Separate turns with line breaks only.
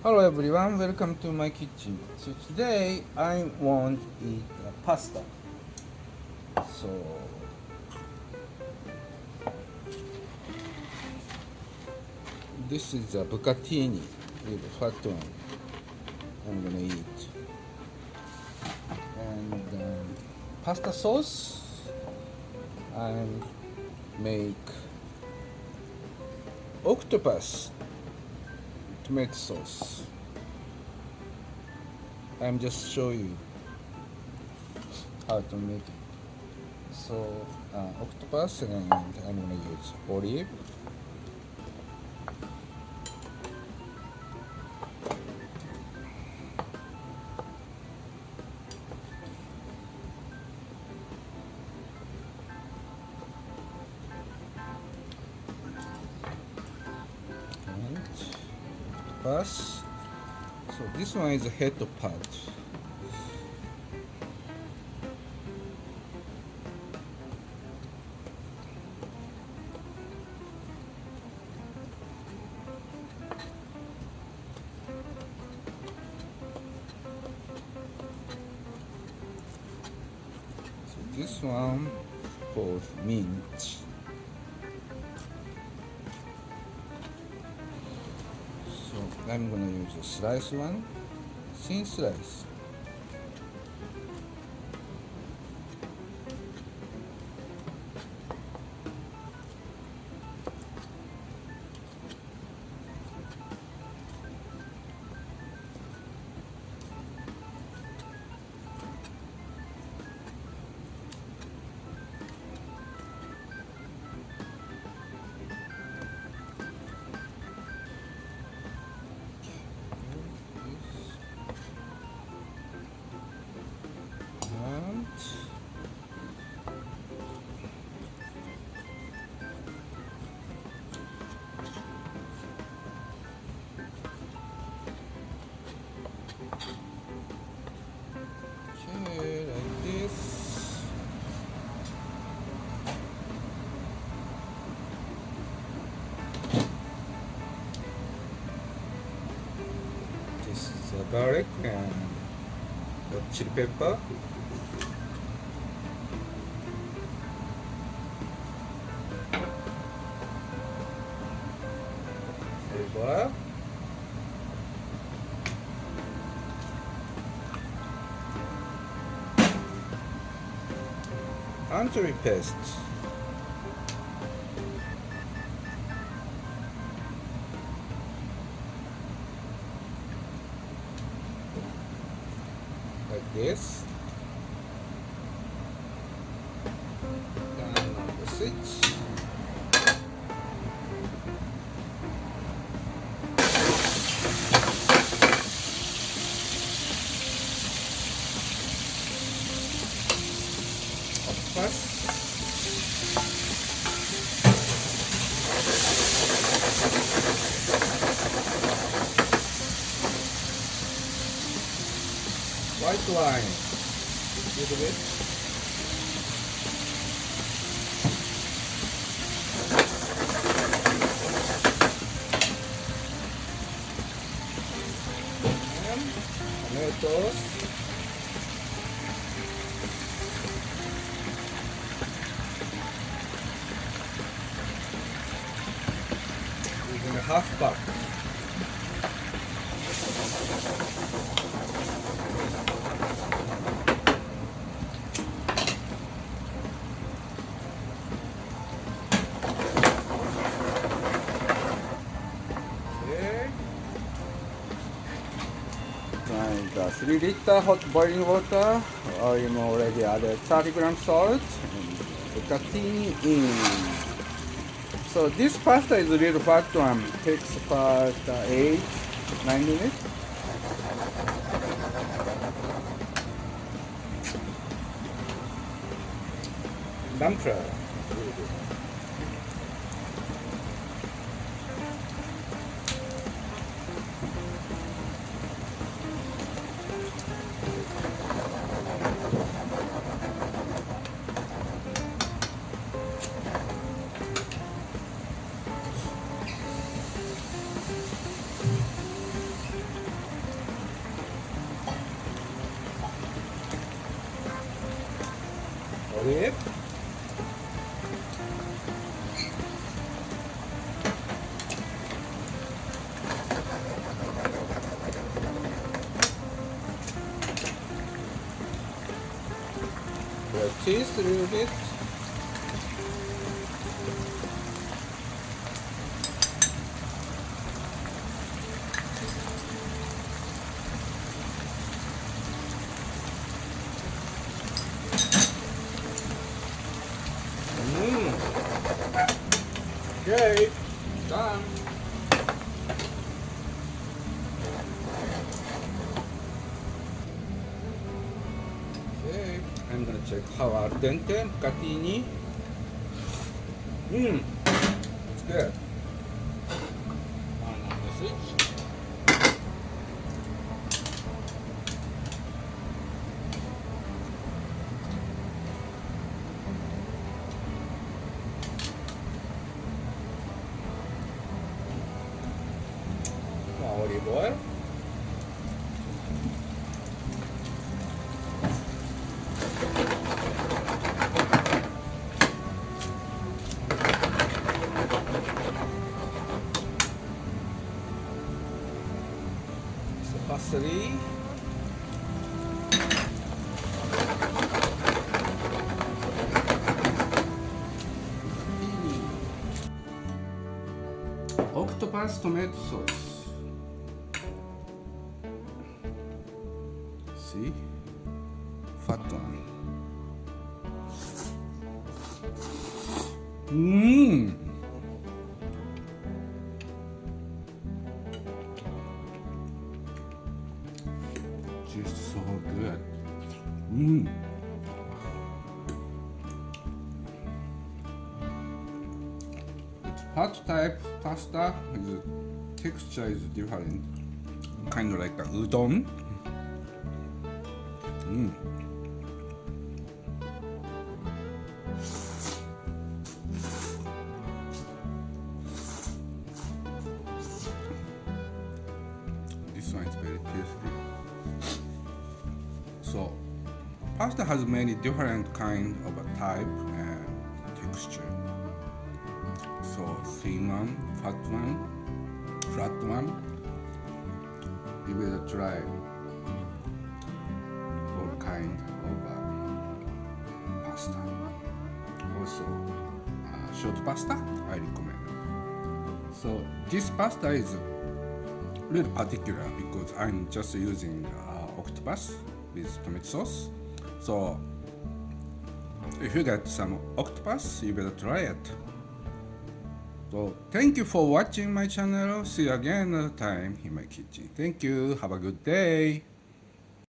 Hello everyone, welcome to my kitchen. So today I want to eat pasta. So this is a Bucatini with fat one. I'm gonna eat. And pasta sauce. I make octopus tomato sauce. I'm just show you how to make it. So octopus, and I'm gonna use olive, and octopus. So this one is a head part. This one called mint. So I'm gonna use a slice one, thin slice. And okay, like this. This is a garlic and chili pepper. Flavor. Anchovy paste. Like this. Turn on the switch. Octopus. White wine. Little bit. And tomatoes. Using a half cup. Okay. And 3 liter hot boiling water. I'm already added 30 grams salt and bucatini in. So this pasta is a little fat one. Takes about 8-9 minutes. Dumpster. olive. The cheese a little bit. Okay, done. Okay, I'm gonna check how al dente bucatini. It's good. Turn on the switch. Olive oil. So parsley. Octopus tomato sauce. See? Fat one. Just so good. It's hot type pasta. The texture is different. Kind of like a udon. This one is very tasty. So, pasta has many different kind of a type and texture. So, thin one, fat one, flat one. You will try all kind of pasta. Also, short pasta I recommend. So this pasta is really particular because I'm just using octopus with tomato sauce. So if you get some octopus, you better try it. So thank you for watching my channel. See you again another time in my kitchen. Thank you. Have a good day.